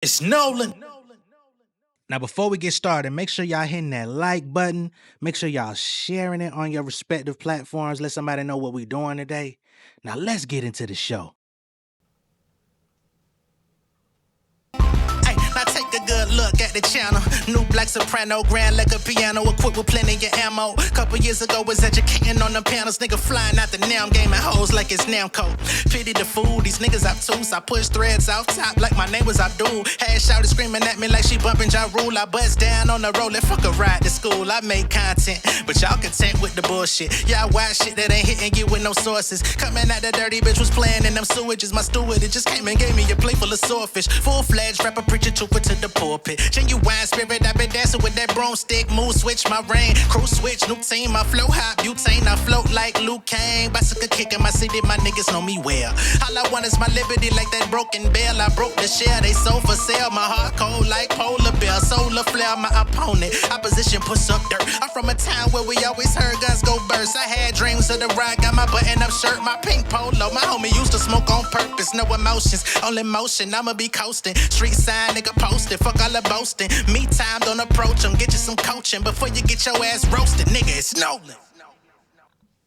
It's Nolan. Now, before we get started, make sure y'all hitting that like button. Make sure y'all sharing it on your respective platforms. Let somebody know what we're doing today. Now, let's get into the show. Now take a good look at the channel. New black soprano, grand like a piano, equipped with plenty of ammo. Couple years ago was educating on the panels. Nigga flying out the damn game and hoes like it's Namco. Pity the fool, these niggas obtuse. I push threads off top like my name was Abdul. Had shouted screaming at me like she bumping Ja Rule. I bust down on the roll and fuck a ride to school. I make content, but y'all content with the bullshit. Y'all watch shit that ain't hitting you with no sources. Coming at the dirty bitch was playing in them sewages. My steward, it just came and gave me a plate full of swordfish. Full-fledged rapper, preacher, trooper to the pulpit. Genuine spirit, I been dancing with that broomstick. Mood switch, my rain. Crew switch, new team, I flow high. Butane, I float like Luke Kane. Bicycle kick in my city, my niggas know me well. All I want is my liberty like that broken bell. I broke the shell, they sold for sale. My heart cold like polar bear. Solar flare, my opponent. Opposition push up dirt. I'm from a town where we always heard guns go burst. I had dreams of the ride, got my button up shirt, my pink polo. My homie used to smoke on purpose, no emotions, only motion. I'ma be coasting. Street sign, nigga posted. Fuck all the boasting. Me time, don't approach them. Get you some coaching before you get your ass roasted. Nigga, it's Nolan.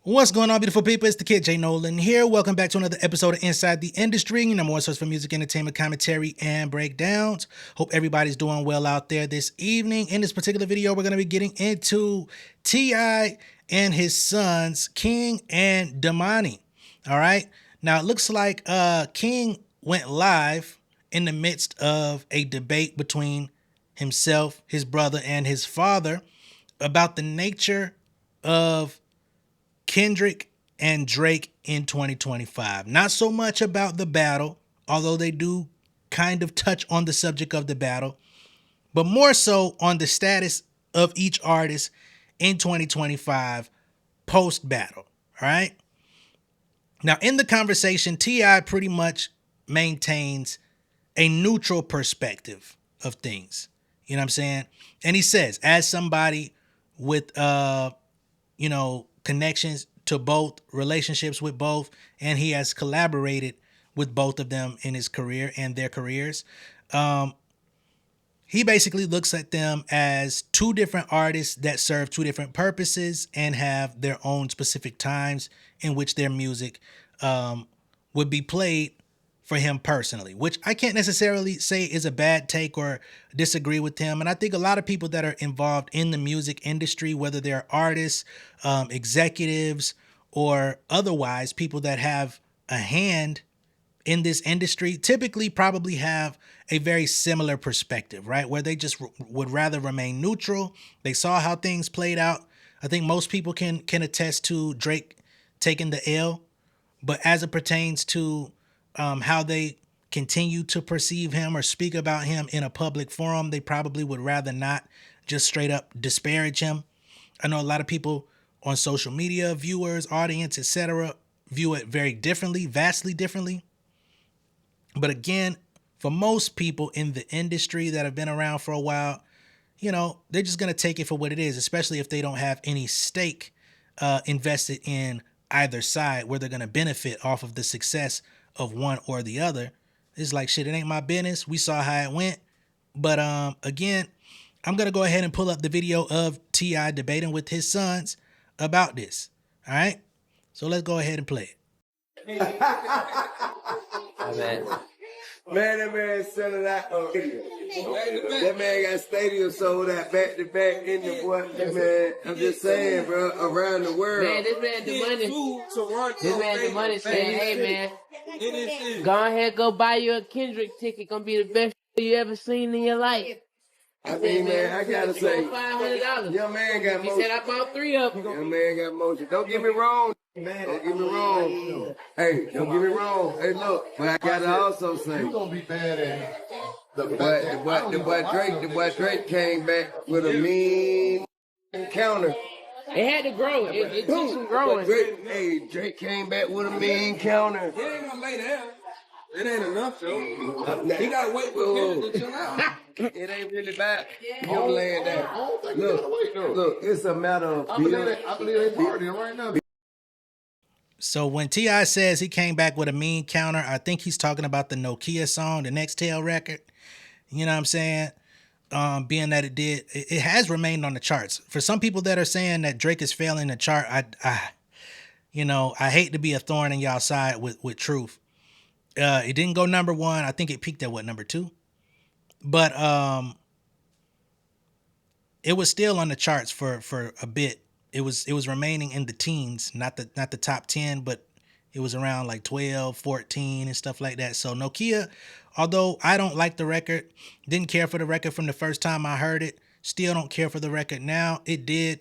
What's going on, beautiful people? It's the kid J Nolan here. Welcome back to another episode of Inside the Industry, your number one source for music, entertainment, commentary, and breakdowns. Hope everybody's doing well out there this evening. In this particular video, we're going to be getting into T.I. and his sons, King and Damani. All right. Now, it looks like King went live in the midst of a debate between himself, his brother, and his father about the nature of Kendrick and Drake in 2025. Not so much about the battle, although they do kind of touch on the subject of the battle, but more so on the status of each artist in 2025 post-battle. All right. Now, in the conversation, T.I. pretty much maintains a neutral perspective of things. You know what I'm saying? And he says, as somebody with, connections to both, relationships with both, and he has collaborated with both of them in his career and their careers. He basically looks at them as two different artists that serve two different purposes and have their own specific times in which their music would be played for him personally, which I can't necessarily say is a bad take or disagree with him. And I think a lot of people that are involved in the music industry, whether they're artists, executives, or otherwise people that have a hand in this industry, typically probably have a very similar perspective, right? Where they just would rather remain neutral. They saw how things played out. I think most people can attest to Drake taking the L, but as it pertains to how they continue to perceive him or speak about him in a public forum, they probably would rather not just straight up disparage him. I know a lot of people on social media, viewers, audience, etc., view it very differently, vastly differently. But again, for most people in the industry that have been around for a while, they're just going to take it for what it is, especially if they don't have any stake invested in either side where they're going to benefit off of the success of one or the other. It's like, shit, it ain't my business. We saw how it went. But again, I'm going to go ahead and pull up the video of T.I. debating with his sons about this. All right? So let's go ahead and play it. Man, that man selling out stadium. That man got stadium sold out back to back in the boy. Man, I'm just saying, bro, around the world. Man, this man the money. This man the money saying, hey man, go ahead, go buy you a Kendrick ticket. Gonna be the best you ever seen in your life. I mean, man, I gotta say, $500. young man got He motion. said I bought 3 of them. Young man got motion. Don't get me wrong. Don't get me wrong. Hey, don't get me wrong. Hey, look, but I gotta also say, You gonna be bad at the boy Drake came back with a mean counter. It had to grow. It took some growing. Drake came back with a mean counter. He ain't gonna lay down. It ain't enough, though. He gotta wait for Kendrick to chill out. It ain't really bad. You're laying down. Look, it's a matter of I believe they partying right now. So when T.I. says he came back with a mean counter, I think he's talking about the Nokia song, the Nextel record. You know what I'm saying? Being that it has remained on the charts. For some people that are saying that Drake is failing the chart, I hate to be a thorn in y'all side with truth. It didn't go number one. I think it peaked at number two, but it was still on the charts for a bit. It was remaining in the teens, not the top 10, but it was around like 12, 14 and stuff like that. So Nokia, although I don't like the record, didn't care for the record from the first time I heard it, still don't care for the record now. It did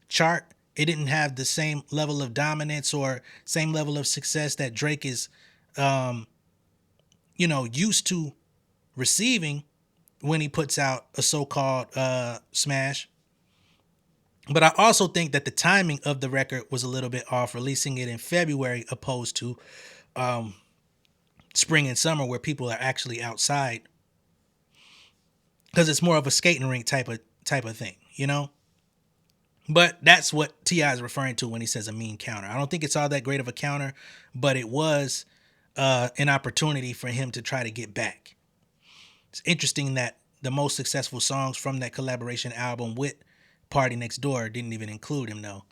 chart. It didn't have the same level of dominance or same level of success that Drake is used to receiving when he puts out a so-called smash. But I also think that the timing of the record was a little bit off, releasing it in February opposed to spring and summer where people are actually outside, because it's more of a skating rink type of thing, you know? But that's what T.I. is referring to when he says a mean counter. I don't think it's all that great of a counter, but it was an opportunity for him to try to get back. It's interesting that the most successful songs from that collaboration album with Party Next Door didn't even include him, though.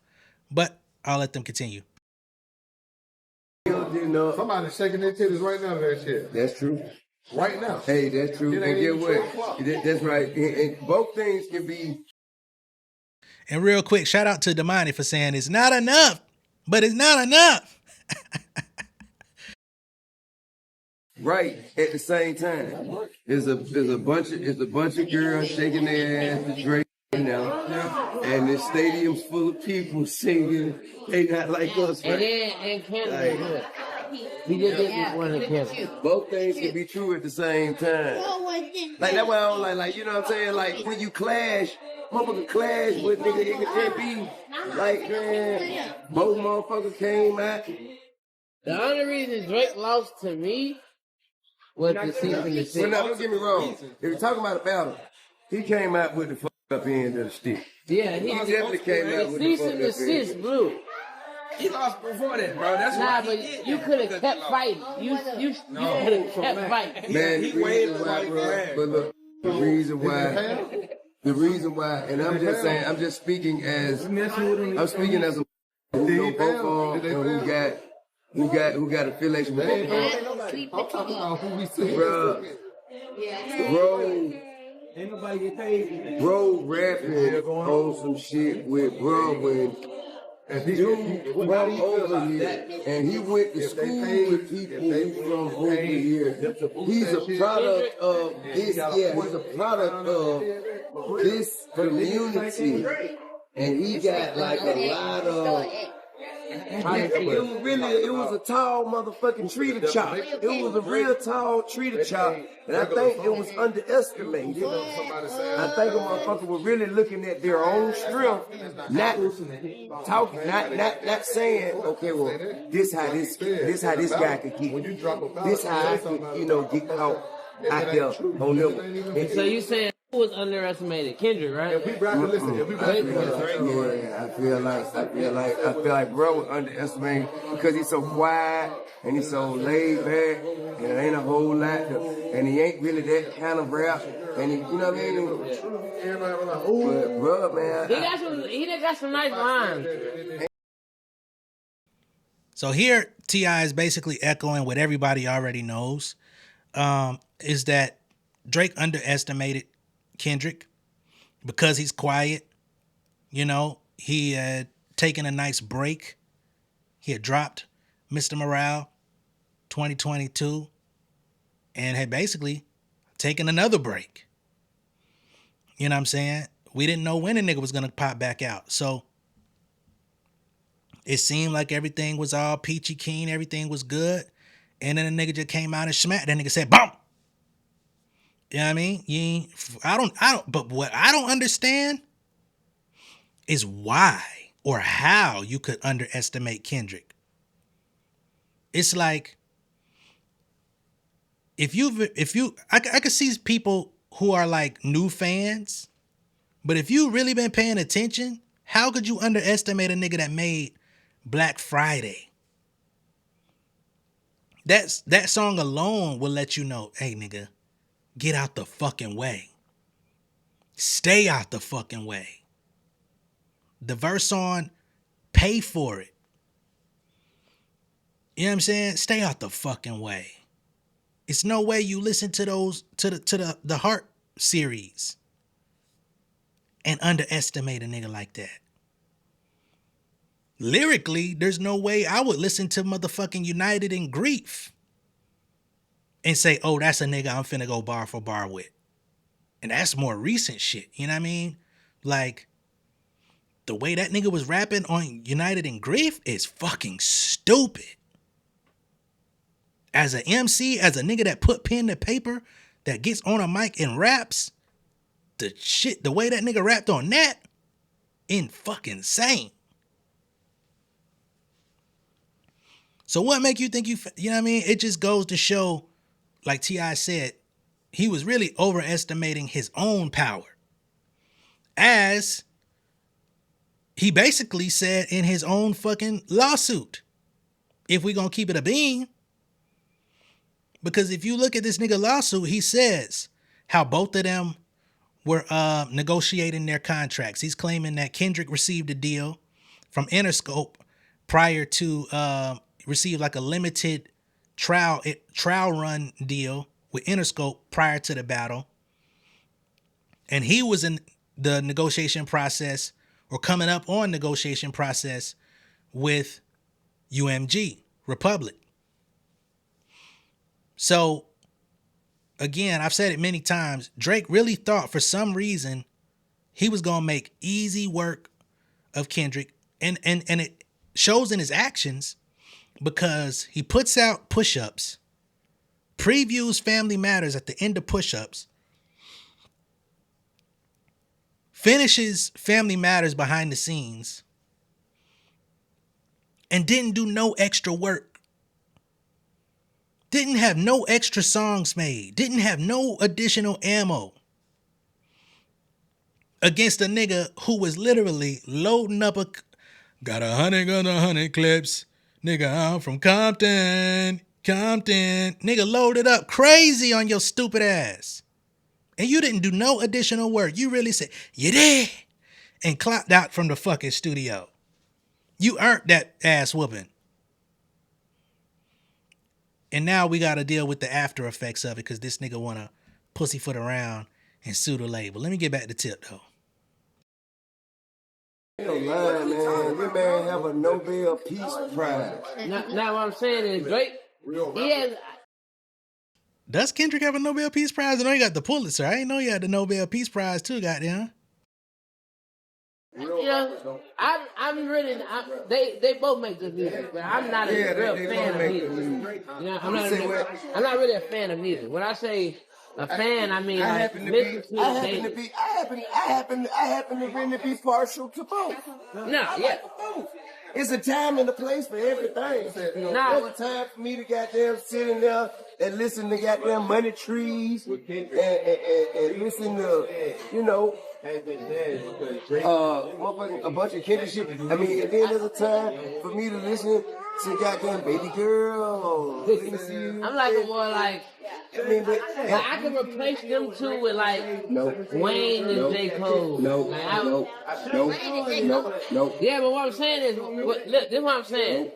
But I'll let them continue. Somebody's shaking their titties right now to that shit. That's true. Right now. Hey, that's true. It And ain't get even what? 12 o'clock. That's right. And both things can be And real quick, shout out to Damani for saying it's not enough, but it's not enough. right at the same time. There's a bunch of girls shaking their ass to Drake now, and the stadium's full of people singing. They not like us, right? And Kendrick, he did this with one of Kendrick. Both things can be true at the same time. Like that's why I don't like you know what I'm saying? Like when you clash, motherfucker clash, but nigga it can't be like man, both motherfuckers came out. The only reason Drake lost to me was the cease and desist. Well, now, don't get me wrong. If you're talking about a battle, he came out with the fuck up end of the stick. Yeah, He definitely came out with the cease fuck and up end. desist blew. He lost before that, bro. That's Nah, why but you could have kept fighting. You could have kept fighting. Man, He the waved reason why, like bro, that. but look, the reason why, and I'm just saying, I'm just speaking as a who know both of them and who got affiliation with both of them. Bro, bro rapping on some shit with bro when dude from over here, and he went to school with people who from over here. He's a product of this, he's a product of this community, and he got like a lot of. It was a tall motherfucking tree to chop. It was a real tall tree to chop, and I think it was underestimated. I think a motherfucker was really looking at their own strength, not talking, not saying, okay, well, this how this guy could get, this how I could, get caught out there on them. So you saying who was underestimated? Kendrick, right? I feel like bro was underestimated because he's so quiet and he's so laid back and it ain't a whole lot and he ain't really that kind of rap and he, you know what I mean? But bro, man, He got some nice lines. So here, T.I. is basically echoing what everybody already knows, is that Drake underestimated Kendrick because he's quiet. He had taken a nice break. He had dropped Mr. Morale 2022 and had basically taken another break. You know what I'm saying? We didn't know when the nigga was going to pop back out. So it seemed like everything was all peachy keen. Everything was good. And then the nigga just came out and smacked. That nigga said, boom. You know what I mean? But what I don't understand is why or how you could underestimate Kendrick. It's like, I could see people who are like new fans, but if you really been paying attention, how could you underestimate a nigga that made Black Friday? That song alone will let you know, hey nigga, get out the fucking way. Stay out the fucking way. The verse on, pay for it. You know what I'm saying? Stay out the fucking way. It's no way you listen to those to the Heart series and underestimate a nigga like that. Lyrically, there's no way I would listen to motherfucking United in Grief and say, oh, that's a nigga I'm finna go bar for bar with. And that's more recent shit. You know what I mean? Like, the way that nigga was rapping on United in Grief is fucking stupid. As an MC, as a nigga that put pen to paper, that gets on a mic and raps, the way that nigga rapped on that, fucking insane. So what make you think you know what I mean? It just goes to show, like T.I. said, he was really overestimating his own power. As he basically said in his own fucking lawsuit, if we gonna keep it a bean. Because if you look at this nigga lawsuit, he says how both of them were negotiating their contracts. He's claiming that Kendrick received a deal from Interscope prior to receive like a limited trial run deal with Interscope prior to the battle. And he was in the negotiation process or coming up on negotiation process with UMG, Republic. So, again, I've said it many times, Drake really thought for some reason he was going to make easy work of Kendrick. And it shows in his actions because he puts out push-ups, previews Family Matters at the end of push-ups, finishes Family Matters behind the scenes, and didn't do no extra work. Didn't have no extra songs made. Didn't have no additional ammo against a nigga who was literally loading up got 100 clips. Nigga, I'm from Compton. Nigga loaded up crazy on your stupid ass. And you didn't do no additional work. You really said, you did. And clapped out from the fucking studio. You earned that ass whooping. And now we got to deal with the after effects of it because this nigga want to pussyfoot around and sue the label. Let me get back to Tip, though. Lying, man. This man have a Nobel Peace Prize. Now what I'm saying is Drake, he has... Does Kendrick have a Nobel Peace Prize? I know he got the Pulitzer. I didn't know he had the Nobel Peace Prize too, goddamn. You know, they both make good music, but I'm not a real fan of neither. You know, I'm not really a fan of neither. When I say a fan, I mean I happen to really be partial to both. It's a time and a place for everything. There's a time for me to goddamn sit in there and listen to goddamn Money Trees and listen to, you know, a bunch of Kendrick shit. I mean, and then there's a time for me to listen to goddamn Baby Girl. I'm like a more like. I mean, I can replace them two with like Wayne and J. Cole. No. Yeah, but what I'm saying is, look, this is what I'm saying.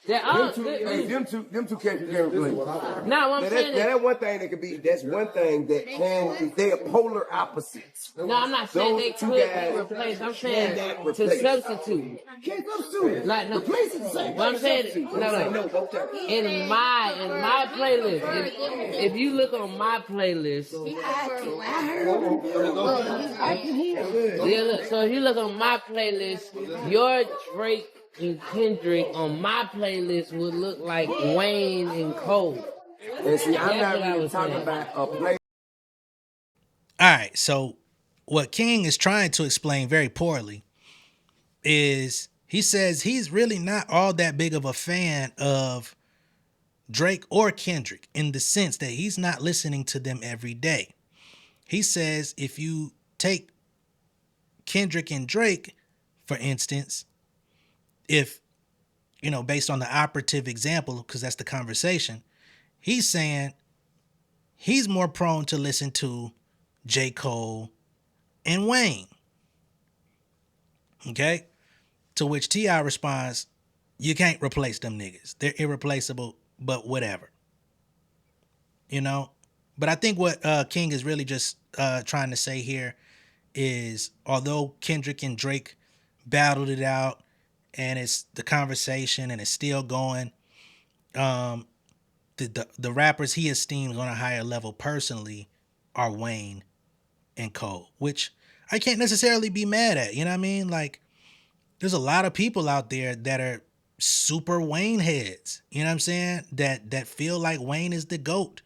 Them two can't replace. Now, what I'm saying is, that's one thing that could be. That's one thing that can. They are polar opposites. No, I'm not saying they could replace. I'm saying to substitute. Can't substitute. Like no, replace it the same. But I'm saying no. In my playlist, if you look on my playlist, yeah, look. So if you look on my playlist, your Drake and Kendrick on my playlist would look like Wayne and Cole. And see, I'm not really talking about a play. All right, so what King is trying to explain very poorly is he says he's really not all that big of a fan of Drake or Kendrick in the sense that he's not listening to them every day. He says if you take Kendrick and Drake, for instance, if, you know, based on the operative example, because that's the conversation, he's saying he's more prone to listen to J. Cole and Wayne. Okay? To which T.I. responds, you can't replace them niggas. They're irreplaceable, but whatever. You know? But I think what King is really just trying to say here is, although Kendrick and Drake battled it out and it's the conversation and it's still going, the rappers he esteems on a higher level personally are Wayne and Cole, which I can't necessarily be mad at. You know what I mean? Like, there's a lot of people out there that are super Wayne heads. You know what I'm saying? That feel like Wayne is the GOAT.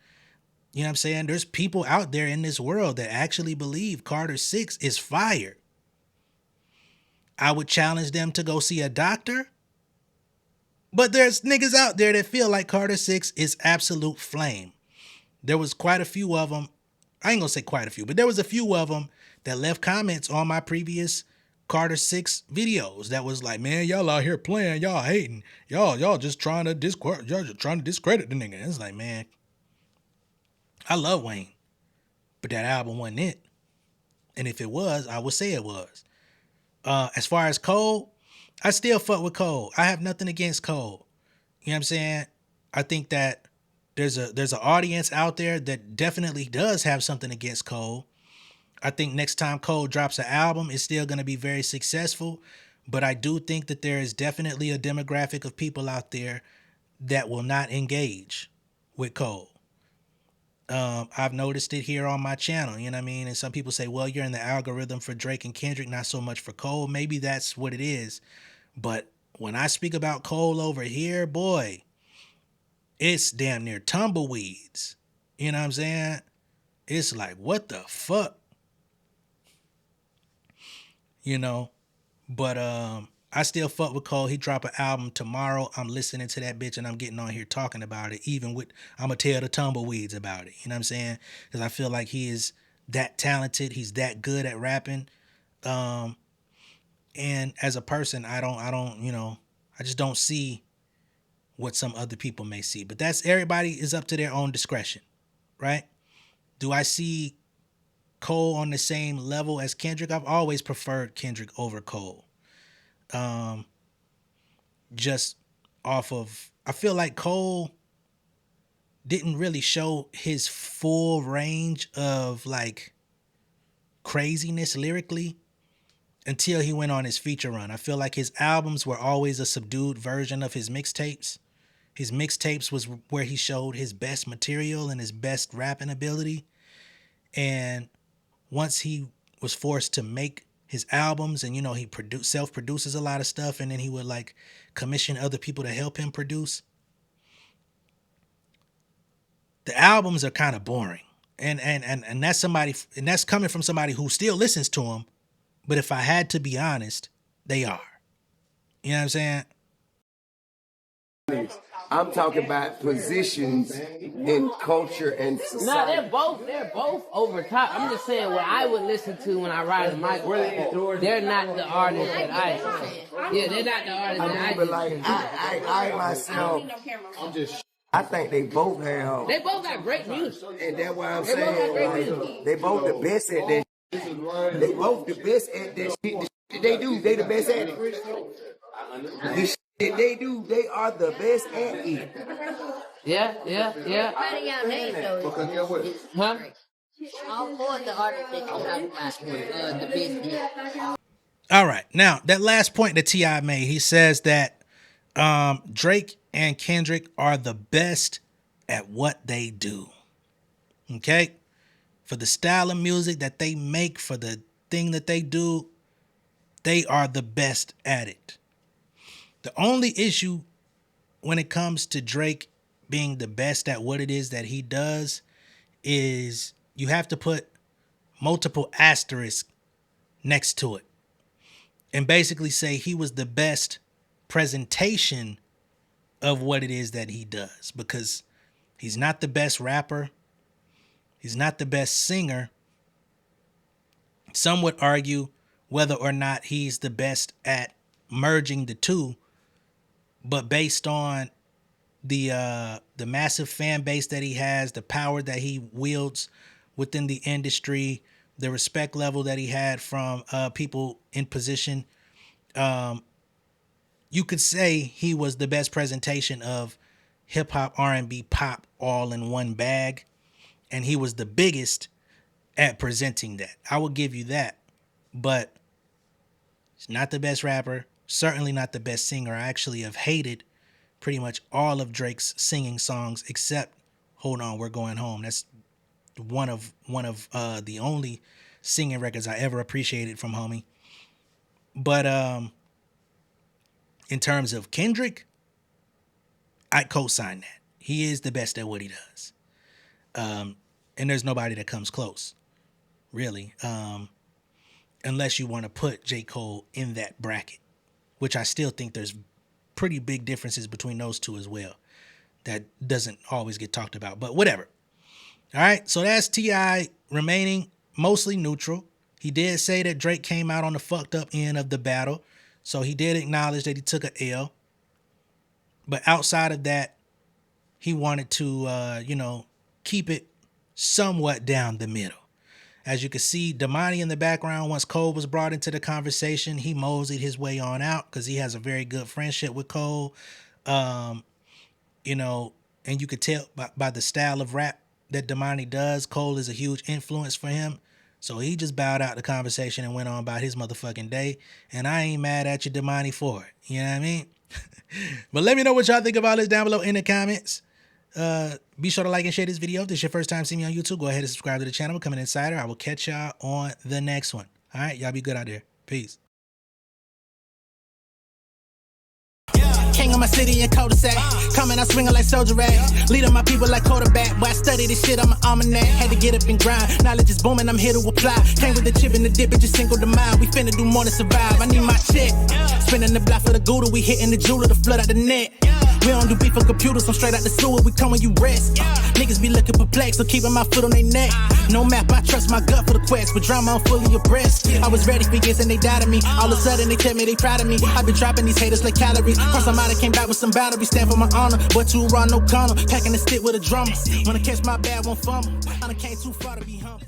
You know what I'm saying? There's people out there in this world that actually believe Carter 6 is fire. I would challenge them to go see a doctor. But there's niggas out there that feel like Carter 6 is absolute flame. There was quite a few of them. I ain't gonna say quite a few, but there was a few of them that left comments on my previous Carter 6 videos that was like, man, y'all out here playing, y'all hating. Y'all just trying to discredit the nigga. It's like, man, I love Wayne, but that album wasn't it. And if it was, I would say it was. As far as Cole, I still fuck with Cole. I have nothing against Cole. You know what I'm saying? I think that there's an audience out there that definitely does have something against Cole. I think next time Cole drops an album, it's still going to be very successful. But I do think that there is definitely a demographic of people out there that will not engage with Cole. I've noticed it here on my channel, you know what I mean? And some people say, well, you're in the algorithm for Drake and Kendrick, not so much for Cole. Maybe that's what it is. But when I speak about Cole over here, boy, it's damn near tumbleweeds. You know what I'm saying? It's like, what the fuck? You know? But I still fuck with Cole. He drop an album tomorrow. I'm listening to that bitch and I'm getting on here talking about it. Even with, I'm going to tell the tumbleweeds about it. You know what I'm saying? Because I feel like he is that talented. He's that good at rapping. And as a person, I don't, you know, I just don't see what some other people may see. But that's, everybody is up to their own discretion, right? Do I see Cole on the same level as Kendrick? I've always preferred Kendrick over Cole. Just off of, I feel like Cole didn't really show his full range of like craziness lyrically until he went on his feature run. I feel like his albums were always a subdued version of his mixtapes. His mixtapes was where he showed his best material and his best rapping ability. And once he was forced to make his albums, and you know, he self-produces a lot of stuff, and then he would like commission other people to help him produce. The albums are kind of boring. And that's somebody, and that's coming from somebody who still listens to him. But if I had to be honest, they are. You know what I'm saying? I'm talking about positions in culture and society. No, they're both over top. I'm just saying what I would listen to when I ride a mic. They're not the artists that I. Yeah, they're not the artists that I. But like I myself, I think they both have. They both got great music. And that's why I'm They both got great saying music. they both the best at that. They both the best at that shit. The shit they do, they the best at it. The shit that they do, they are the best at it. Yeah. How do y'all name those? Huh? All four of the artists that you talk about, the business. All right. Now, that last point that T.I. made, he says that Drake and Kendrick are the best at what they do. Okay? For the style of music that they make, for the thing that they do, they are the best at it. The only issue when it comes to Drake being the best at what it is that he does is you have to put multiple asterisks next to it and basically say he was the best presentation of what it is that he does, because he's not the best rapper. He's not the best singer. Some would argue whether or not he's the best at merging the two, but based on the the massive fan base that he has, the power that he wields within the industry, the respect level that he had from people in position, you could say he was the best presentation of hip hop, R&B, pop all in one bag. And he was the biggest at presenting that. I will give you that. But he's not the best rapper, certainly not the best singer. I actually have hated pretty much all of Drake's singing songs except Hold On, We're Going Home. That's one of the only singing records I ever appreciated from homie. But in terms of Kendrick, I co-sign that. He is the best at what he does. And there's nobody that comes close, really. Unless you want to put J. Cole in that bracket, which I still think there's pretty big differences between those two as well. That doesn't always get talked about, but whatever. All right, so that's T.I. remaining mostly neutral. He did say that Drake came out on the fucked up end of the battle, so he did acknowledge that he took a L. But outside of that, he wanted to, keep it somewhat down the middle. As you can see, Damani in the background, once Cole was brought into the conversation, he moseyed his way on out because he has a very good friendship with Cole. And you could tell by the style of rap that Damani does, Cole is a huge influence for him. So he just bowed out the conversation and went on about his motherfucking day. And I ain't mad at you, Damani, for it. You know what I mean? But let me know what y'all think about this down below in the comments. Be sure to like and share this video. If this is your first time seeing me on YouTube, go ahead and subscribe to the channel. Become an insider. I will catch y'all on the next one. All right, y'all be good out there. Peace. King of my city and cul-de-sac. Coming out swinging like soldier rag. Leading my people like quarterback. Boy, I study this shit, I'm an almanac. Had to get up and grind. Knowledge is booming, I'm here to apply. Came with the chip and the dip, it just single the mind. We finna do more than survive. I need my check. Spinning the block for the Gouda. We hitting the jeweler to flood out the net. We don't do beef for computers, I'm straight out the sewer. We come when you rest. Niggas be looking perplexed, so keeping my foot on their neck. No map, I trust my gut for the quest. With drama, I'm fully abreast. I was ready for years and they doubted me. All of a sudden they tell me they proud of me. I been dropping these haters like calories. Cross them out, I came back with some boundaries. Stand for my honor, but too raw, no corner. Packing the stick with a drummer. Wanna catch my bad, won't fumble. I done came too far to be humble.